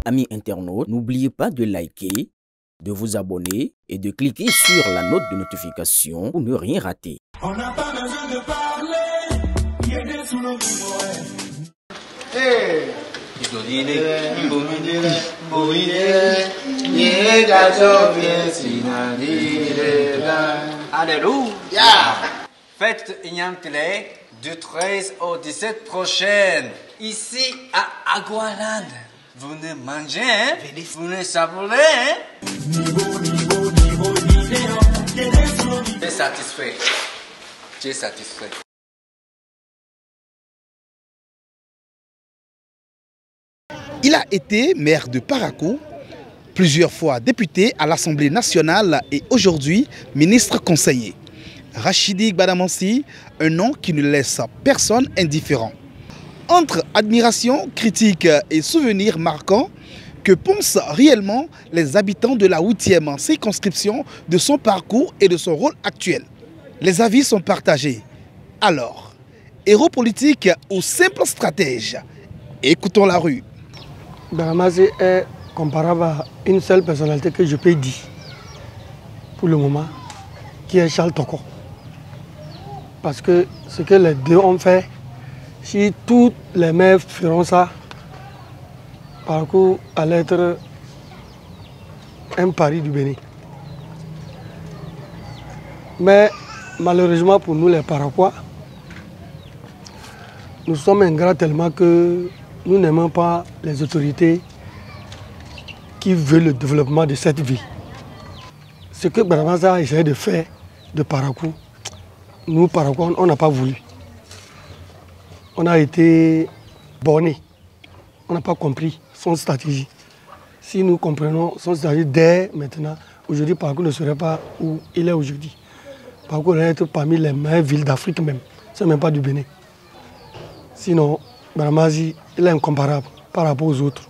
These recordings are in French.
Amis internautes, n'oubliez pas de liker, de vous abonner et de cliquer sur la note de notification pour ne rien rater. On n'a pas besoin de parler, il y a des sous nos Alléluia. Fête Ignamtele du 13 au 17 prochaine, ici à Agualand. Vous venez manger, hein? Vous venez savourer, hein? Tu es satisfait. Tu es satisfait. Il a été maire de Parakou, plusieurs fois député à l'Assemblée nationale et aujourd'hui ministre conseiller. Rachidi Gbadamassi, un nom qui ne laisse personne indifférent. Entre admiration, critique et souvenirs marquants, que pensent réellement les habitants de la 8e circonscription de son parcours et de son rôle actuel? Les avis sont partagés. Alors, héros politique ou simple stratège? Écoutons la rue. Gbadamassi est comparable à une seule personnalité que je peux dire pour le moment, qui est Charles Toko. Parce que ce que les deux ont fait, si tous les maires feront ça, Parakou allait être un pari du Bénin. Mais malheureusement pour nous les Parakouis, nous sommes ingrats tellement que nous n'aimons pas les autorités qui veulent le développement de cette ville. Ce que Gbadamassi a essayé de faire de Parakou, nous Parakouis, on n'a pas voulu. On a été bornés. On n'a pas compris son stratégie. Si nous comprenons son stratégie dès maintenant, aujourd'hui Parakou ne serait pas où il est aujourd'hui. Parakou aurait été parmi les meilleures villes d'Afrique même. Ce n'est même pas du Bénin. Sinon, Gbadamassi, il est incomparable par rapport aux autres.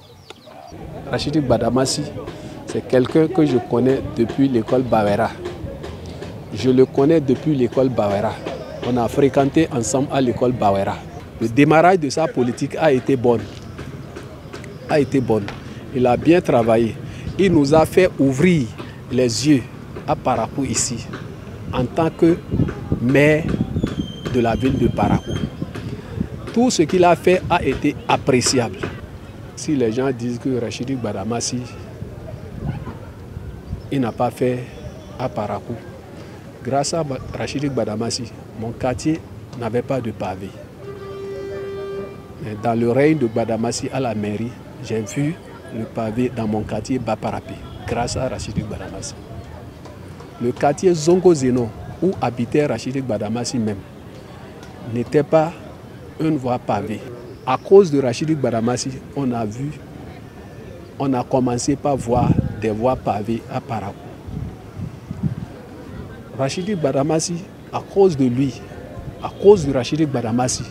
Rachidi Gbadamassi, c'est quelqu'un que je connais depuis l'école Bawera. Je le connais depuis l'école Bawera. On a fréquenté ensemble à l'école Bawera. Le démarrage de sa politique a été bon. Il a bien travaillé. Il nous a fait ouvrir les yeux à Parakou ici, en tant que maire de la ville de Parakou. Tout ce qu'il a fait a été appréciable. Si les gens disent que Rachidi Gbadamassi, il n'a pas fait à Parakou, grâce à Rachidi Gbadamassi, mon quartier n'avait pas de pavé. Dans le règne de Gbadamassi à la mairie, j'ai vu le pavé dans mon quartier Baparapé, grâce à Rachidi Gbadamassi. Le quartier Zongo Zeno, où habitait Rachidi Gbadamassi même, n'était pas une voie pavée. À cause de Rachidi Gbadamassi, on a commencé par voir des voies pavées à Parakou. Rachidi Gbadamassi, à cause de lui, à cause de Rachidi Gbadamassi,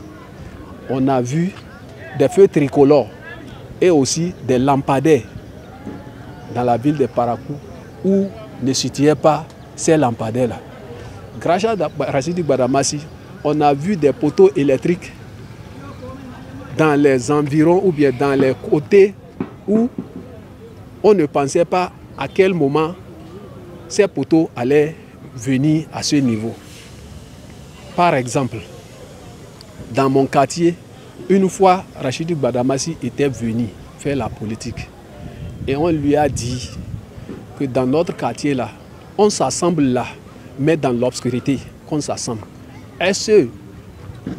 on a vu des feux tricolores et aussi des lampadaires dans la ville de Parakou où ne se situaient pas ces lampadaires-là. Grâce à Rachidi Gbadamassi, on a vu des poteaux électriques dans les environs ou bien dans les côtés où on ne pensait pas à quel moment ces poteaux allaient venir à ce niveau. Par exemple, dans mon quartier, une fois Rachidi Gbadamassi était venu faire la politique et on lui a dit que dans notre quartier là, on s'assemble là, mais dans l'obscurité qu'on s'assemble. Est-ce que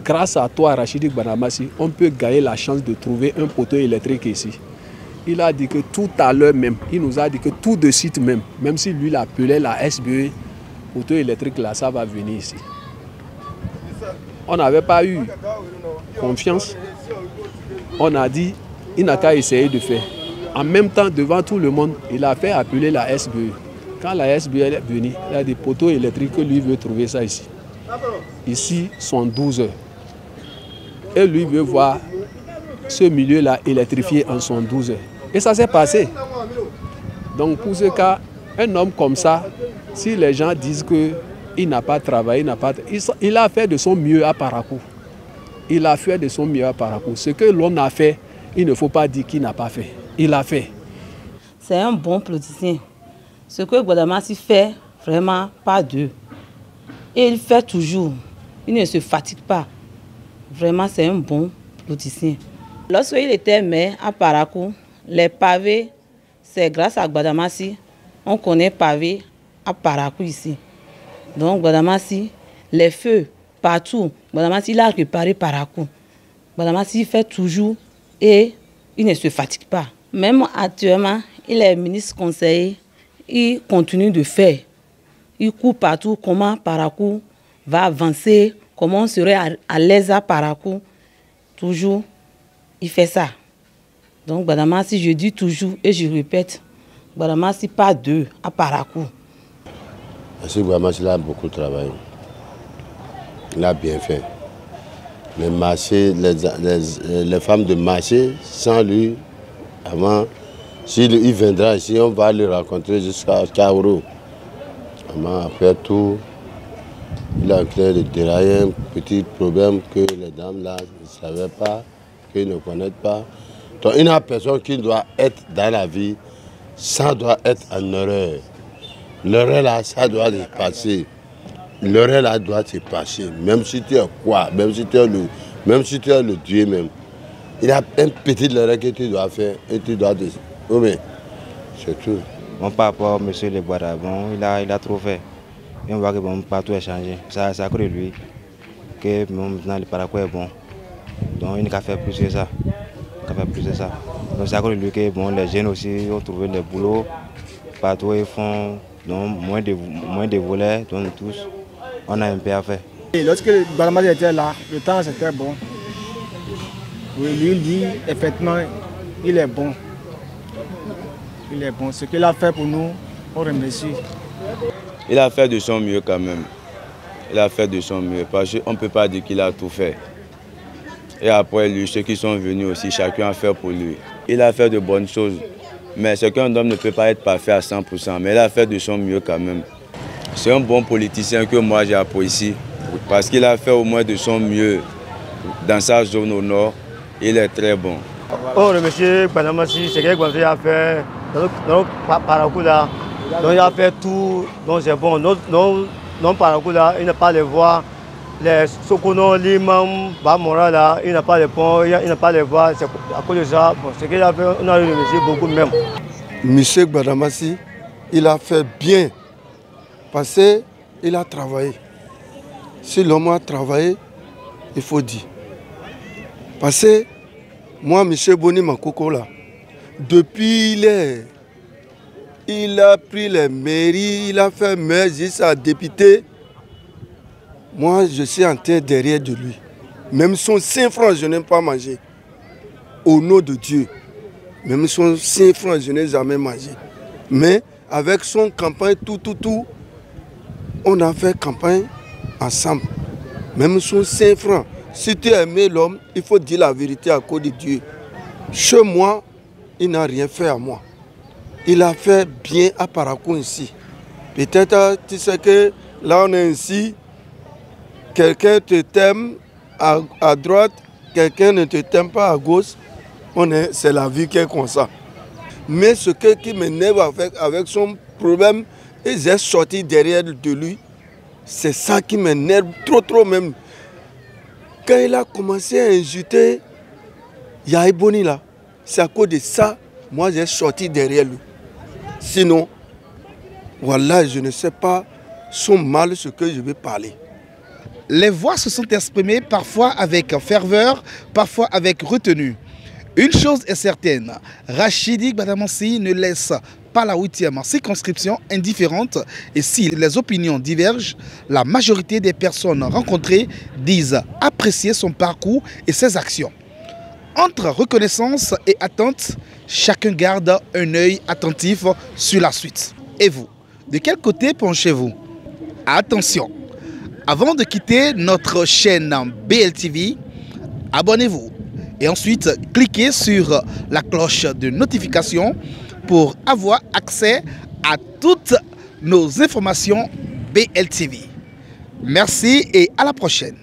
grâce à toi Rachidi Gbadamassi, on peut gagner la chance de trouver un poteau électrique ici? Il a dit que tout à l'heure même, il nous a dit que tout de suite même si lui l'appelait la SBE, poteau électrique là, ça va venir ici. On n'avait pas eu confiance. On a dit, il n'a qu'à essayer de faire. En même temps, devant tout le monde, il a fait appeler la SBE. Quand la SBE est venue, il y a des poteaux électriques que lui veut trouver ça ici. Ici sont 12 heures. Et lui veut voir ce milieu-là électrifié en 12 heures. Et ça s'est passé. Donc pour ce cas, un homme comme ça, si les gens disent qu'il n'a pas travaillé, il a fait de son mieux à Parakou. Il a fait de son mieux à Parakou. Ce que l'on a fait, il ne faut pas dire qu'il n'a pas fait. il a fait. C'est un bon politicien. Ce que Gbadamassi fait, vraiment pas deux. Et il fait toujours. Il ne se fatigue pas. Vraiment, c'est un bon politicien. Lorsqu'il était maire à Parakou, les pavés, c'est grâce à Gbadamassi. On connaît pavés à Parakou ici. Donc Gbadamassi, les feux partout, Gbadamassi il a réparé Parakou. Gbadamassi fait toujours et il ne se fatigue pas. Même actuellement, il est ministre conseiller, il continue de faire. Il court partout comment Parakou va avancer, comment on serait à l'aise à Parakou. Toujours, il fait ça. Donc Gbadamassi, je dis toujours et je répète, Gbadamassi pas deux à Parakou. Parce que Gbadamassi a beaucoup travaillé. Il a bien fait. Les marchés, les femmes de marché, sans lui, avant, s'il viendra ici, on va le rencontrer jusqu'à Kaouro. Après tout, il a créé de dérailler un petit problème que les dames là ne savaient pas, qu'ils ne connaissent pas. Donc il n'y a personne qui doit être dans la vie, ça doit être en erreur. L'erreur là, ça doit se passer. L'erreur là doit se passer, même si tu es quoi, même si tu es le Dieu même. Il y a un petit erreur que tu dois faire et tu dois te... Oui, c'est tout. Bon, par rapport à M. Lebouara, bon, il a trop fait. Et on voit que bon, partout est changé. Ça a cru lui que maintenant le Parakou est bon. Donc il n'a qu'à faire plus que ça. Donc ça a cru lui que bon, les jeunes aussi ont trouvé le boulot. Partout ils font donc, moins de volets, donc tous. On a un peu à faire. Et lorsque Gbadamassi était là, le temps c'était bon. Oui, lui il dit effectivement il est bon. Il est bon. Ce qu'il a fait pour nous, on remercie. Il a fait de son mieux quand même. Il a fait de son mieux parce qu'on ne peut pas dire qu'il a tout fait. Et après lui, ceux qui sont venus aussi, chacun a fait pour lui. Il a fait de bonnes choses. Mais ce qu'un homme ne peut pas être parfait à 100%. Mais il a fait de son mieux quand même. C'est un bon politicien que moi j'ai apprécié. Parce qu'il a fait au moins de son mieux dans sa zone au nord. Il est très bon. On remercie Gbadamassi, ce que Gbadamassi a fait dans notre Parakou là. Donc il a fait tout, donc c'est bon. Non Parakou là, il n'a pas les voies. Les Sokono, Limam, Bamora là, il n'a pas les ponts, il n'a pas les voies. C'est à cause de ça, bon, ce qu'il a fait, on a remercié beaucoup même. Monsieur Gbadamassi, il a fait bien parce qu'il a travaillé. Si l'homme a travaillé, il faut dire. Parce que moi, M. Boni Makoko, là, depuis il a pris les mairies, il a fait maire jusqu'à député. Moi, je suis en tête derrière de lui. Même son 5 francs, je n'ai pas mangé. Au nom de Dieu. Même son 5 francs, je n'ai jamais mangé. Mais avec son campagne, tout, on a fait campagne ensemble. Même son 5 francs. Si tu aimes l'homme, il faut dire la vérité à cause de Dieu. Chez moi, il n'a rien fait à moi. Il a fait bien à Parakou ici. Peut-être, tu sais que là on est ici, quelqu'un te t'aime à droite, quelqu'un ne te t'aime pas à gauche. C'est la vie qui est comme ça. Mais ce qui m'énerve avec son problème, et j'ai sorti derrière de lui, c'est ça qui m'énerve trop même. Quand il a commencé à insulter Yahi Boni là, c'est à cause de ça, moi j'ai sorti derrière lui. Sinon, voilà, je ne sais pas son mal ce que je vais parler. Les voix se sont exprimées parfois avec ferveur, parfois avec retenue. Une chose est certaine, Rachidi Gbadamassi ne laisse pas la 8e circonscription indifférente et si les opinions divergent, la majorité des personnes rencontrées disent apprécier son parcours et ses actions. Entre reconnaissance et attente, chacun garde un œil attentif sur la suite. Et vous, de quel côté penchez-vous? Attention, avant de quitter notre chaîne BLTV, abonnez-vous et ensuite cliquez sur la cloche de notification pour avoir accès à toutes nos informations BLTV. Merci et à la prochaine.